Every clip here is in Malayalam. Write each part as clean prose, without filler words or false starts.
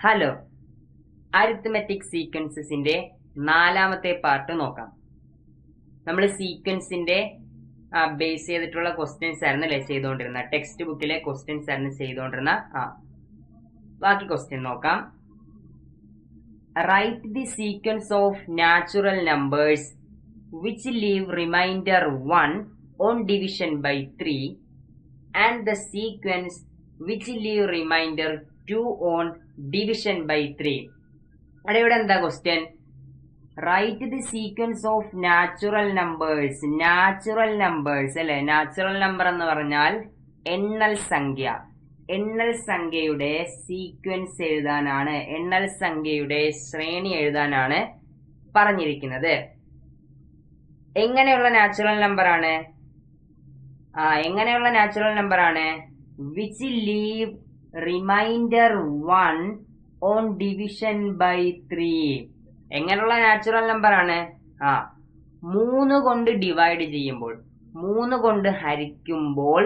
ഹലോ, അരിത്മെറ്റിക് സീക്വൻസസിന്റെ 4ാമത്തെ പാർട്ട് നോക്കാം. നമ്മൾ സീക്വൻസിന്റെ ബേസ് ചെയ്തിട്ടുള്ള ക്വസ്റ്റ്യൻസ് ആയിരുന്നു ചെയ്തുകൊണ്ടിരുന്ന ടെക്സ്റ്റ് ബുക്കിലെ ക്വസ്റ്റ്യൻസ് ആയിരുന്നു ചെയ്തുകൊണ്ടിരുന്ന ബാക്കി ക്വസ്റ്റ്യൻ നോക്കാം. Write the sequence of natural numbers which leave remainder 1 on division by 3 and the sequence which leave remainder 2 on division by 3. ഇവിടെ എന്താ question? Write the sequence of natural numbers. Natural numbers അല്ലെ, നാച്ചുറൽ നമ്പർ എന്ന് പറഞ്ഞാൽ എണ്ണൽ സംഖ്യ. എണ്ണൽ സംഖ്യയുടെ സീക്വൻസ് എഴുതാനാണ്, എണ്ണൽ സംഖ്യയുടെ ശ്രേണി എഴുതാനാണ് പറഞ്ഞിരിക്കുന്നത്. എങ്ങനെയുള്ള നാച്ചുറൽ നമ്പർ ആണ്? എങ്ങനെയുള്ള നാച്ചുറൽ നമ്പർ ആണ്? Which leave remainder 1 on division by 3. എങ്ങനെയുള്ള നാച്ചുറൽ നമ്പർ ആണ്? 3 കൊണ്ട് ഡിവൈഡ് ചെയ്യുമ്പോൾ, 3 കൊണ്ട് ഹരിക്കുമ്പോൾ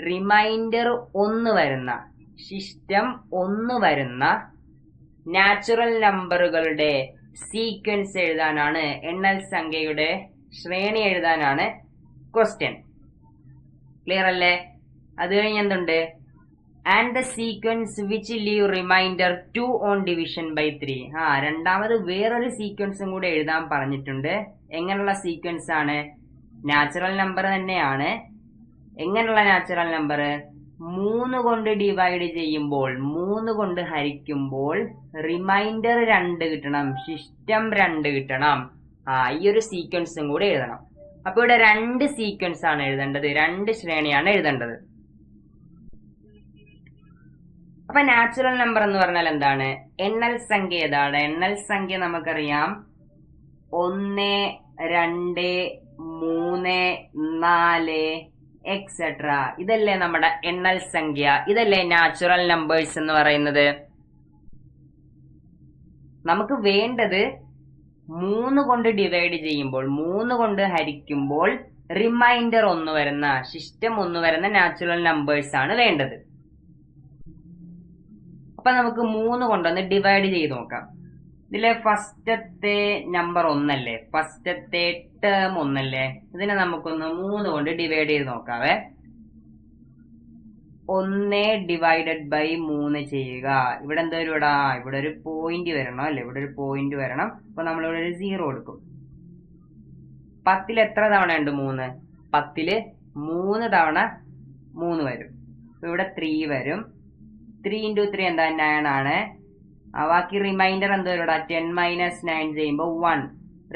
റിമൈൻഡർ 1 വരുന്ന, ശിഷ്ടം 1 വരുന്ന നാച്ചുറൽ നമ്പറുകളുടെ സീക്വൻസ് എഴുതാനാണ്, എണ്ണൽ സംഖ്യയുടെ ശ്രേണി എഴുതാനാണ് ക്വസ്റ്റ്യൻ. ക്ലിയർ അല്ലേ? അത് കഴിഞ്ഞ് എന്തുണ്ട്? And the sequence which leave remainder 2 on division by 3. രണ്ടാമത് വേറൊരു സീക്വൻസും കൂടെ എഴുതാൻ പറഞ്ഞിട്ടുണ്ട്. എങ്ങനെയുള്ള സീക്വൻസ് ആണ്? നാച്ചുറൽ നമ്പർ തന്നെയാണ്. എങ്ങനെയുള്ള നാച്ചുറൽ നമ്പർ? 3 കൊണ്ട് ഡിവൈഡ് ചെയ്യുമ്പോൾ, 3 കൊണ്ട് ഹരിക്കുമ്പോൾ റിമൈൻഡർ 2 കിട്ടണം, ശിഷ്ടം 2 കിട്ടണം. ഈ ഒരു സീക്വൻസും കൂടെ എഴുതണം. അപ്പൊ ഇവിടെ 2 സീക്വൻസ് ആണ് എഴുതേണ്ടത്, 2 ശ്രേണിയാണ് എഴുതേണ്ടത്. അപ്പൊ നാച്ചുറൽ നമ്പർ എന്ന് പറഞ്ഞാൽ എന്താണ്? എണ്ണൽ സംഖ്യ ഏതാണ്? എണ്ണൽ സംഖ്യ നമുക്കറിയാം 1, 2, 3, 4 എക്സെട്ര. ഇതല്ലേ നമ്മുടെ എണ്ണൽ സംഖ്യ, ഇതല്ലേ നാച്ചുറൽ നമ്പേഴ്സ് എന്ന് പറയുന്നത്. നമുക്ക് വേണ്ടത് 3 കൊണ്ട് ഡിവൈഡ് ചെയ്യുമ്പോൾ, 3 കൊണ്ട് ഹരിക്കുമ്പോൾ റിമൈൻഡർ 1 വരുന്ന, ശിഷ്ടം 1 വരുന്ന നാച്ചുറൽ നമ്പേഴ്സ് ആണ് വേണ്ടത്. അപ്പൊ നമുക്ക് 3 കൊണ്ടൊന്ന് ഡിവൈഡ് ചെയ്ത് നോക്കാം. ഇതിലെ ഫസ്റ്റത്തെ നമ്പർ 1 അല്ലേ, ഫസ്റ്റത്തെ ടേം 1 അല്ലേ, ഇതിനെ നമുക്കൊന്ന് 3 കൊണ്ട് ഡിവൈഡ് ചെയ്ത് നോക്കാവേ. 1 ഡിവൈഡഡ് ബൈ 3 ചെയ്യുക. ഇവിടെ എന്താ വരും? ഇവിടെ ഒരു പോയിന്റ് വരണം അല്ലെ, ഇവിടെ ഒരു പോയിന്റ് വരണം. അപ്പൊ നമ്മളിവിടെ ഒരു 0 കൊടുക്കും. 10 എത്ര തവണ ഉണ്ട്? 3. 10 3 തവണ 3 വരും. ഇവിടെ 3 വരും. 3 into 3 എന്താ? 9 ആണ്. ബാക്കി റിമൈൻഡർ എന്ത് വരും? 10 - 9 ചെയ്യുമ്പോ 1.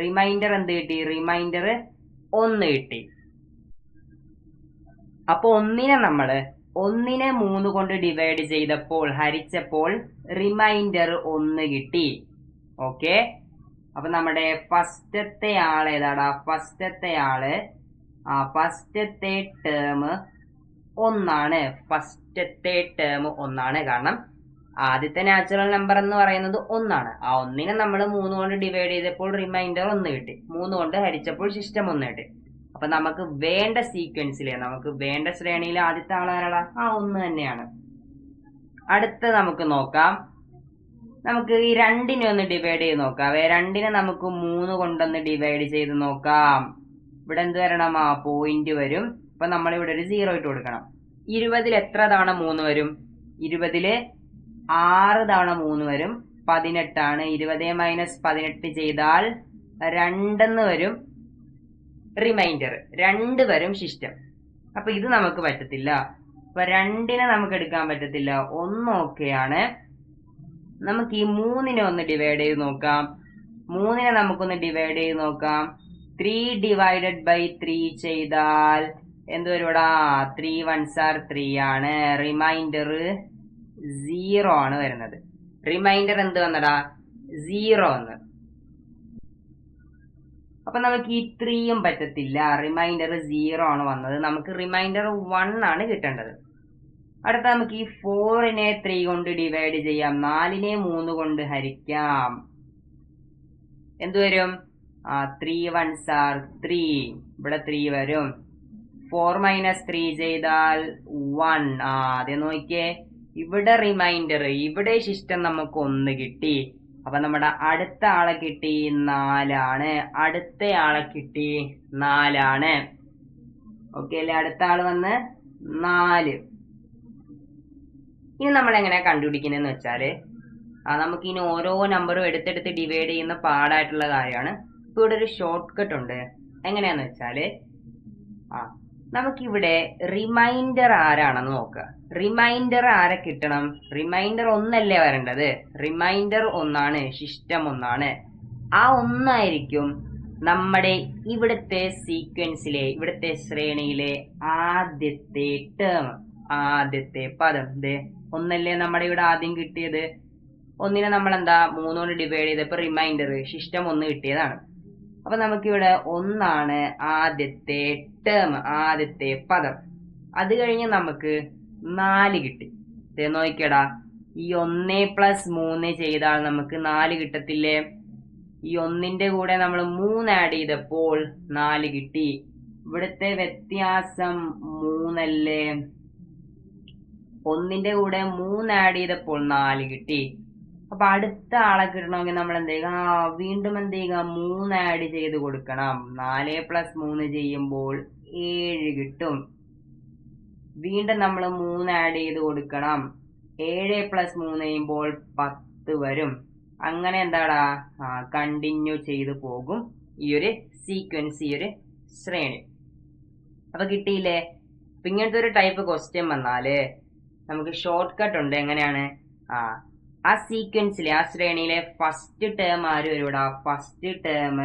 റിമൈൻഡർ എന്ത് കിട്ടി? റിമൈൻഡർ 1 കിട്ടി. അപ്പൊ 1നെ 3 കൊണ്ട് ഡിവൈഡ് ചെയ്തപ്പോൾ, ഹരിച്ചപ്പോൾ റിമൈൻഡർ 1 കിട്ടി. ഓക്കെ. അപ്പൊ നമ്മുടെ ഫസ്റ്റത്തെ ആള് ഏതാടാ? ഫസ്റ്റത്തെ ടേം 1 ആണ്. ഫസ്റ്റത്തെ ടേം 1 ആണ്. കാരണം ആദ്യത്തെ നാച്ചുറൽ നമ്പർ എന്ന് പറയുന്നത് 1 ആണ്. 1നെ നമ്മൾ 3 കൊണ്ട് ഡിവൈഡ് ചെയ്തപ്പോൾ റിമൈൻഡർ 1 കിട്ടി. 3 കൊണ്ട് ഹരിച്ചപ്പോൾ ശിഷ്ടം 1 കിട്ടി. അപ്പൊ നമുക്ക് വേണ്ട സീക്വൻസിലെ, നമുക്ക് വേണ്ട ശ്രേണിയിലെ ആദ്യത്തെ ആളാരാളാ? 1 തന്നെയാണ്. അടുത്ത നമുക്ക് നോക്കാം. നമുക്ക് ഈ 2നെ ഒന്ന് ഡിവൈഡ് ചെയ്ത് നോക്കാം. 2നെ നമുക്ക് 3 കൊണ്ടൊന്ന് ഡിവൈഡ് ചെയ്ത് നോക്കാം. ഇവിടെ എന്ത് വരണം? പോയിന്റ് വരും. അപ്പൊ നമ്മൾ ഇവിടെ ഒരു 0 ഇട്ട് കൊടുക്കണം. 20 എത്ര തവണ 3 വരും? 20 6 തവണ 3 വരും. 18 ആണ്. 20 - 18 ചെയ്താൽ 2 വരും. റിമൈൻഡർ 2 വരും ശിഷ്ടം. അപ്പൊ ഇത് നമുക്ക് പറ്റത്തില്ല. അപ്പൊ 2നെ നമുക്ക് എടുക്കാൻ പറ്റത്തില്ല. 1 ഓക്കെയാണ്. നമുക്ക് ഈ 3നെ ഒന്ന് ഡിവൈഡ് ചെയ്ത് നോക്കാം. 3നെ നമുക്കൊന്ന് ഡിവൈഡ് ചെയ്ത് നോക്കാം. 3 ഡിവൈഡഡ് ബൈ 3 ചെയ്താൽ എന്ത് വരും? 3 1s are 3 ആണ്. റിമൈൻഡർ 0 ആണ് വരുന്നത്. റിമൈൻഡർ എന്ത് വന്നടാ? 0 വന്ന്. അപ്പൊ നമുക്ക് ഈ 3യും പറ്റത്തില്ല. റിമൈൻഡർ 0 ആണ് വന്നത്. നമുക്ക് റിമൈൻഡർ 1 ആണ് കിട്ടേണ്ടത്. അടുത്ത നമുക്ക് ഈ 4നെ 3 കൊണ്ട് ഡിവൈഡ് ചെയ്യാം. 4നെ 3 കൊണ്ട് ഹരിക്കാം. എന്ത് വരും? 3 1s are 3. ഇവിടെ 3 വരും. 4 - 3 ചെയ്താൽ 1. ആദ്യം നോക്കിയേ, ഇവിടെ റിമൈൻഡർ, ഇവിടെ ശിഷ്ടം നമുക്ക് 1 കിട്ടി. അപ്പൊ നമ്മുടെ അടുത്ത ആളെ കിട്ടി 4 ആണ്. അടുത്ത ആളെ കിട്ടി 4 ആണ്. ഓക്കെ അല്ലെ? അടുത്ത ആള് വന്ന് 4. ഇനി നമ്മൾ എങ്ങനെയാ കണ്ടുപിടിക്കുന്നതെന്ന് വെച്ചാല് നമുക്ക് ഇനി ഓരോ നമ്പറും എടുത്തെടുത്ത് ഡിവൈഡ് ചെയ്യുന്ന പാടായിട്ടുള്ള കാര്യമാണ്. ഇപ്പൊ ഇവിടെ ഒരു ഷോർട്ട് കട്ട് ഉണ്ട്. എങ്ങനെയാന്ന് വെച്ചാല് നമുക്കിവിടെ റിമൈൻഡർ ആരാണെന്ന് നോക്കുക. റിമൈൻഡർ ആരെ കിട്ടണം? റിമൈൻഡർ 1 അല്ലേ വരേണ്ടത്? റിമൈൻഡർ 1 ആണ്, ശിഷ്ടം 1 ആണ്. ആ 1 ആയിരിക്കും നമ്മുടെ ഇവിടുത്തെ സീക്വൻസിലെ, ഇവിടുത്തെ ശ്രേണിയിലെ ആദ്യത്തെ ടേം, ആദ്യത്തെ പദം. 1 അല്ലേ നമ്മുടെ ഇവിടെ ആദ്യം കിട്ടിയത്? 1നെ നമ്മൾ എന്താ 3 കൊണ്ട് ഡിവൈഡ് ചെയ്തപ്പോ റിമൈൻഡർ ശിഷ്ടം 1 കിട്ടിയതാണ്. അപ്പൊ നമുക്കിവിടെ 1 ആണ് ആദ്യത്തെ ടേം, ആദ്യത്തെ പദം. അത് കഴിഞ്ഞ് നമുക്ക് 4 കിട്ടി. നോക്കിയടാ, ഈ 1 + 3 ചെയ്താൽ നമുക്ക് 4 കിട്ടത്തില്ലേ? ഈ 1ന്റെ കൂടെ നമ്മൾ 3 ആഡ് ചെയ്തപ്പോൾ 4 കിട്ടി. ഇവിടുത്തെ വ്യത്യാസം 3 അല്ലേ? 1ന്റെ കൂടെ 3 ആഡ് ചെയ്തപ്പോൾ 4 കിട്ടി. അപ്പൊ അടുത്ത ആളെ കിട്ടണമെങ്കിൽ നമ്മൾ എന്ത് ചെയ്യുക? വീണ്ടും എന്ത് ചെയ്യുക? 3 ആഡ് ചെയ്ത് കൊടുക്കണം. 4 + 3 ചെയ്യുമ്പോൾ 7 കിട്ടും. വീണ്ടും നമ്മൾ 3 ആഡ് ചെയ്ത് കൊടുക്കണം. 7 + 3 ചെയ്യുമ്പോൾ 10 വരും. അങ്ങനെ എന്താടാ കണ്ടിന്യൂ ചെയ്ത് പോകും ഈ ഒരു സീക്വൻസ്, ഈ ഒരു ശ്രേണി. അപ്പൊ കിട്ടിയില്ലേ? അപ്പൊ ഇങ്ങനത്തെ ഒരു ടൈപ്പ് ക്വസ്റ്റ്യൻ വന്നാല് നമുക്ക് ഷോർട്ട് കട്ട് ഉണ്ട്. എങ്ങനെയാണ്? ആ സീക്വൻസിലെ, ആ ശ്രേണിയിലെ ഫസ്റ്റ് ടേം ആര് വരൂടാ? ഫസ്റ്റ് ടേം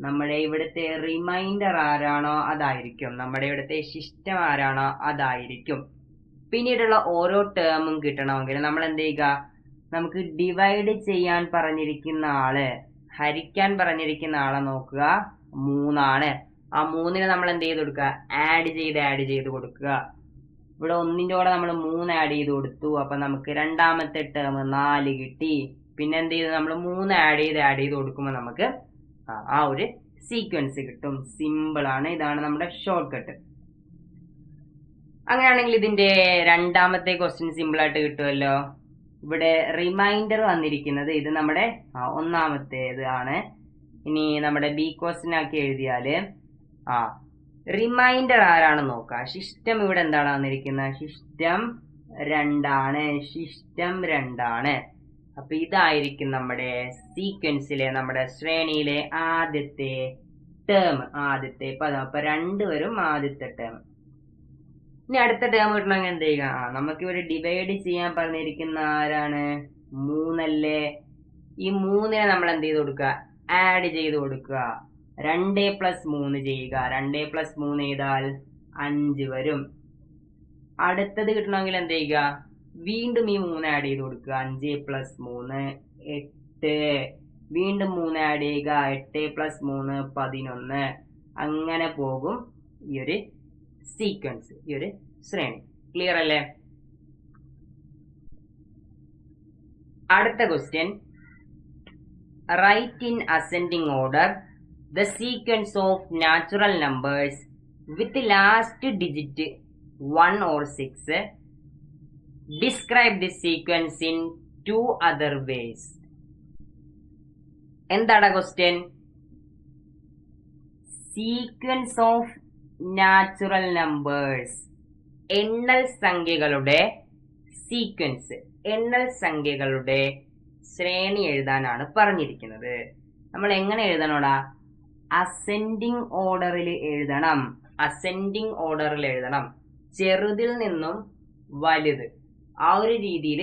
നമ്മുടെ ഇവിടുത്തെ റിമൈൻഡർ ആരാണോ അതായിരിക്കും. നമ്മുടെ ഇവിടുത്തെ ശിഷ്ടം ആരാണോ അതായിരിക്കും. പിന്നീടുള്ള ഓരോ ടേമും കിട്ടണമെങ്കിൽ നമ്മൾ എന്ത് ചെയ്യുക? നമുക്ക് ഡിവൈഡ് ചെയ്യാൻ പറഞ്ഞിരിക്കുന്ന ആള്, ഹരിക്കാൻ പറഞ്ഞിരിക്കുന്ന ആളെ നോക്കുക. 3 ആണ്. ആ 3നെ നമ്മൾ എന്ത് ചെയ്ത് കൊടുക്കുക? ആഡ് ചെയ്ത് കൊടുക്കുക. ഇവിടെ 1ന്റെ കൂടെ നമ്മൾ 3 ആഡ് ചെയ്ത് കൊടുത്തു. അപ്പൊ നമുക്ക് രണ്ടാമത്തെ ടേം 4 കിട്ടി. പിന്നെ എന്ത് ചെയ്തു? നമ്മൾ 3 ആഡ് ചെയ്ത് കൊടുക്കുമ്പോൾ നമുക്ക് ആ ഒരു സീക്വൻസ് കിട്ടും. സിമ്പിൾ ആണ്. ഇതാണ് നമ്മുടെ ഷോർട്ട് കട്ട്. അങ്ങനെയാണെങ്കിൽ ഇതിന്റെ രണ്ടാമത്തെ ക്വസ്റ്റ്യൻ സിമ്പിൾ ആയിട്ട് കിട്ടുമല്ലോ. ഇവിടെ റിമൈൻഡർ വന്നിരിക്കുന്നത് ഇത് നമ്മുടെ ഒന്നാമത്തേത് ആണ്. ഇനി നമ്മുടെ ബി ക്വസ്റ്റ്യൻ ആക്കി എഴുതിയാല് റിമൈൻഡർ ആരാണെന്ന് നോക്കാം. ശിഷ്ടം ഇവിടെ എന്താണ് വന്നിരിക്കുന്നത്? ശിഷ്ടം 2 ആണ്. ശിഷ്ടം 2 ആണ്. അപ്പൊ ഇതായിരിക്കും നമ്മുടെ സീക്വൻസിലെ, നമ്മുടെ ശ്രേണിയിലെ ആദ്യത്തെ ടേം, ആദ്യത്തെ പദം. അപ്പൊ 2 വരും ആദ്യത്തെ ടേം. ഇനി അടുത്ത ടേം കിട്ടണമെങ്കിൽ എന്ത് ചെയ്യുക? നമുക്കിവിടെ ഡിവൈഡ് ചെയ്യാൻ പറഞ്ഞിരിക്കുന്ന ആരാണ്? 3 അല്ലേ? ഈ 3നെ നമ്മൾ എന്ത് ചെയ്ത് കൊടുക്കുക? ആഡ് ചെയ്ത് കൊടുക്കുക. 2 + 3 ചെയ്യുക. 2 + 3 ചെയ്താൽ 5 വരും. അടുത്തത് കിട്ടണമെങ്കിൽ എന്ത് ചെയ്യുക? വീണ്ടും ഈ 3 ആഡ് ചെയ്ത് കൊടുക്കുക. 5 + 3 8. വീണ്ടും 3 ആഡ് ചെയ്യുക. 8 + 3 11. അങ്ങനെ പോകും ഈ ഒരു സീക്വൻസ്, ഈ ഒരു ശ്രേണി. ക്ലിയർ അല്ലേ? അടുത്ത question, write in ascending order the sequence of natural numbers with last digit 1 or 6. Describe this sequence in 2 other ways. എന്താണ് question? Sequence of natural numbers, എണ്ണൽ സംഖ്യകളുടെ സീക്വൻസ്, എണ്ണൽ സംഖ്യകളുടെ ശ്രേണി എഴുതാനാണ് പറഞ്ഞിരിക്കുന്നത്. നമ്മൾ എങ്ങനെ എഴുതണോടാ? അസെൻഡിങ് ഓർഡറിൽ എഴുതണം. അസെൻഡിങ് ഓർഡറിൽ എഴുതണം. ചെറുതിൽ നിന്നും വലുത്, ആ ഒരു രീതിയിൽ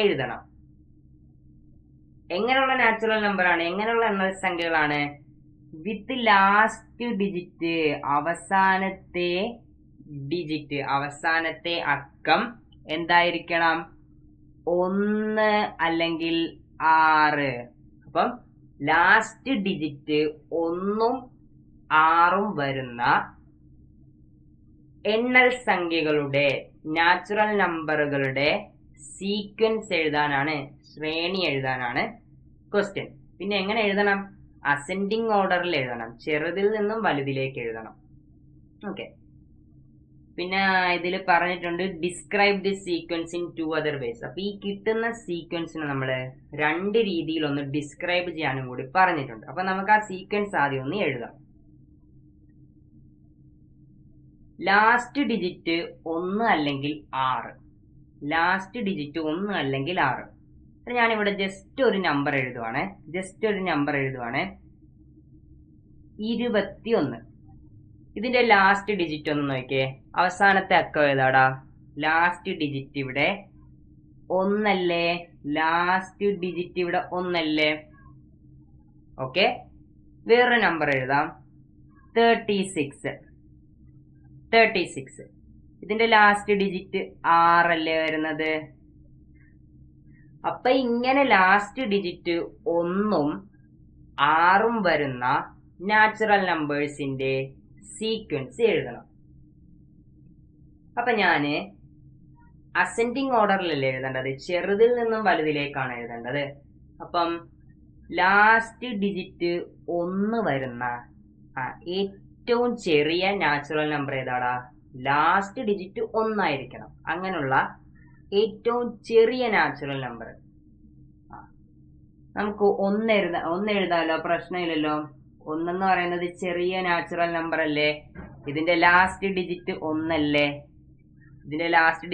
എഴുതണം. എങ്ങനെയുള്ള നാച്ചുറൽ നമ്പർ ആണ്? എങ്ങനെയുള്ള എണ്ണൽ സംഖ്യകളാണ്? വിത്ത് ലാസ്റ്റ് ഡിജിറ്റ്, അവസാനത്തെ ഡിജിറ്റ്, അവസാനത്തെ അക്കം എന്തായിരിക്കണം? 1 അല്ലെങ്കിൽ 6. അപ്പം ലാസ്റ്റ് ഡിജിറ്റ് 1ഉം 6ഉം വരുന്ന എണ്ണൽ സംഖ്യകളുടെ, നാച്ചുറൽ നമ്പറുകളുടെ സീക്വൻസ് എഴുതാനാണ്, ശ്രേണി എഴുതാനാണ് ക്വസ്റ്റ്യൻ. പിന്നെ എങ്ങനെ എഴുതണം? അസെൻഡിങ് ഓർഡറിൽ എഴുതണം. ചെറുതിൽ നിന്നും വലുതിലേക്ക് എഴുതണം. ഓക്കെ. പിന്നെ ഇതിൽ പറഞ്ഞിട്ടുണ്ട് describe the sequence in 2 other ways. അപ്പൊ ഈ കിട്ടുന്ന സീക്വൻസിനെ നമ്മൾ 2 രീതിയിൽ ഒന്ന് ഡിസ്ക്രൈബ് ചെയ്യാനും കൂടി പറഞ്ഞിട്ടുണ്ട്. അപ്പൊ നമുക്ക് ആ സീക്വൻസ് ആദ്യം ഒന്ന് എഴുതാം. ലാസ്റ്റ് ഡിജിറ്റ് 1 അല്ലെങ്കിൽ 6. ലാസ്റ്റ് ഡിജിറ്റ് 1 അല്ലെങ്കിൽ 6. ഞാനിവിടെ ജസ്റ്റ് ഒരു നമ്പർ എഴുതുവാണേ. 21. ഇതിന്റെ ലാസ്റ്റ് ഡിജിറ്റ് ഒന്ന് നോക്കിയേ. അവസാനത്തെ അക്കം ഏതാടാ? ലാസ്റ്റ് ഡിജിറ്റ് ഇവിടെ 1 അല്ലേ? ലാസ്റ്റ് ഡിജിറ്റ് ഇവിടെ 1 അല്ലേ? ഓക്കെ, വേറൊരു നമ്പർ എഴുതാം. 36. ഇതിന്റെ ലാസ്റ്റ് ഡിജിറ്റ് 6 അല്ലേ വരുന്നത്? അപ്പൊ ഇങ്ങനെ ലാസ്റ്റ് ഡിജിറ്റ് 1ഉം 6ഉം വരുന്ന നാച്ചുറൽ നമ്പേഴ്സിന്റെ സീക്വൻസ് എഴുതണം. അപ്പൊ ഞാന് അസെൻഡിങ് ഓർഡറിലല്ലേ എഴുതേണ്ടത്, ചെറുതിൽ നിന്നും വലുതിലേക്കാണ് എഴുതേണ്ടത്. അപ്പം ലാസ്റ്റ് ഡിജിറ്റ് 1 വരുന്ന ഏറ്റവും ചെറിയ നാച്ചുറൽ നമ്പർ ഏതാടാ? ലാസ്റ്റ് ഡിജിറ്റ് 1 ആയിരിക്കണം. അങ്ങനെയുള്ള ഏറ്റവും ചെറിയ നാച്ചുറൽ നമ്പർ നമുക്ക് 1 എഴുതാലോ, പ്രശ്നമില്ലല്ലോ. 1 എന്ന് പറയുന്നത് ചെറിയ നാച്ചുറൽ നമ്പർ അല്ലേ? ഇതിന്റെ ലാസ്റ്റ് ഡിജിറ്റ് 1 അല്ലേ? ഇതിന്റെ ലാസ്റ്റ്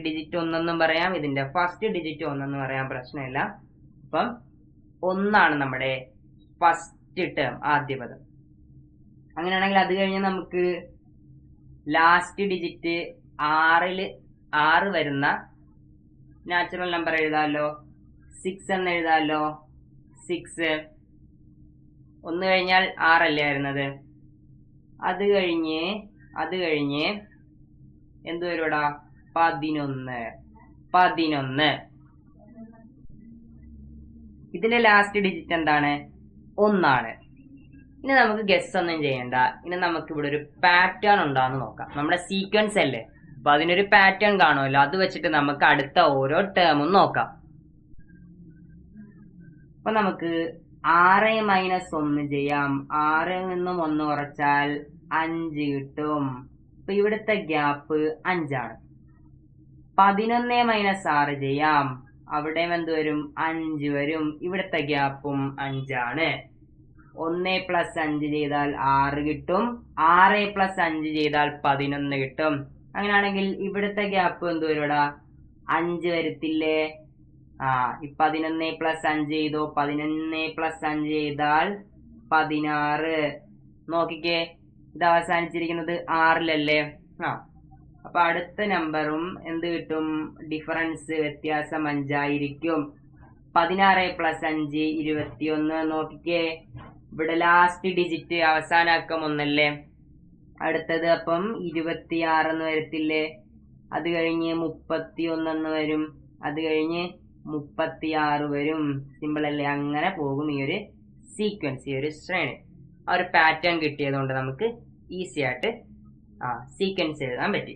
ഡിജിറ്റ് 1 എന്നും പറയാം, ഇതിന്റെ ഫസ്റ്റ് ഡിജിറ്റ് 1 എന്ന് പറയാം, പ്രശ്നമില്ല. അപ്പം 1 നമ്മുടെ ഫസ്റ്റ് ടേം, ആദ്യ പദം. അങ്ങനെയാണെങ്കിൽ അത് കഴിഞ്ഞ് നമുക്ക് ലാസ്റ്റ് ഡിജിറ്റ് 6 വരുന്ന നാച്ചുറൽ നമ്പർ എഴുതാമല്ലോ. 6 എന്ന് എഴുതാമല്ലോ. 6 1 കഴിഞ്ഞാൽ 6 അല്ലേ വരുന്നത്? അത് കഴിഞ്ഞ് എന്ത് വരുടാ? 11. ഇതിന്റെ ലാസ്റ്റ് ഡിജിറ്റ് എന്താണ്? 1. ഇനി നമുക്ക് ഗസ് ഒന്നും ചെയ്യണ്ട. ഇനി നമുക്ക് ഇവിടെ ഒരു പാറ്റേൺ ഉണ്ടോന്ന് നോക്കാം. നമ്മുടെ സീക്വൻസ് അല്ലേ, അപ്പൊ അതിനൊരു പാറ്റേൺ കാണുമല്ലോ. അത് വെച്ചിട്ട് നമുക്ക് അടുത്ത ഓരോ ടേമും നോക്കാം. അപ്പൊ നമുക്ക് 6 - 1 ചെയ്യാം. 6ൽ നിന്നും 1 കുറച്ചാൽ 5 കിട്ടും. അപ്പൊ ഇവിടുത്തെ ഗ്യാപ്പ് 5 ആണ്. 11 - 6 ചെയ്യാം. അവിടെ എന്ത് വരും? 5 വരും. ഇവിടുത്തെ ഗ്യാപ്പും 5 ആണ്. 1 + 5 ചെയ്താൽ 6 കിട്ടും. 6 + 5 ചെയ്താൽ 11 കിട്ടും. അങ്ങനെയാണെങ്കിൽ ഇവിടുത്തെ ഗ്യാപ്പ് എന്ത് വരുടാ? 5 വരത്തില്ലേ? ഈ 11 + 5 ചെയ്തോ. 11 + 5 ചെയ്താൽ 16. നോക്കിക്കേ, ഇത് അവസാനിച്ചിരിക്കുന്നത് 6ലല്ലേ? അപ്പൊ അടുത്ത നമ്പറും എന്ത് കിട്ടും? ഡിഫറൻസ്, വ്യത്യാസം 5 ആയിരിക്കും. 16 + 5 21. നോക്കിക്കേ, ഇവിടെ ലാസ്റ്റ് ഡിജിറ്റ് അവസാന അക്കം 1 അല്ലേ? അടുത്തത് അപ്പം 26 എന്ന് വരത്തില്ലേ? അത് കഴിഞ്ഞ് 31 എന്ന് വരും. അത് കഴിഞ്ഞ് 36 വരും. സിമ്പിൾ അല്ലേ? അങ്ങനെ പോകും ഈ ഒരു സീക്വൻസ്, ഈ ഒരു ശ്രേണി. ആ ഒരു പാറ്റേൺ കിട്ടിയത് കൊണ്ട് നമുക്ക് ഈസി ആയിട്ട് സീക്വൻസ് എഴുതാൻ പറ്റി.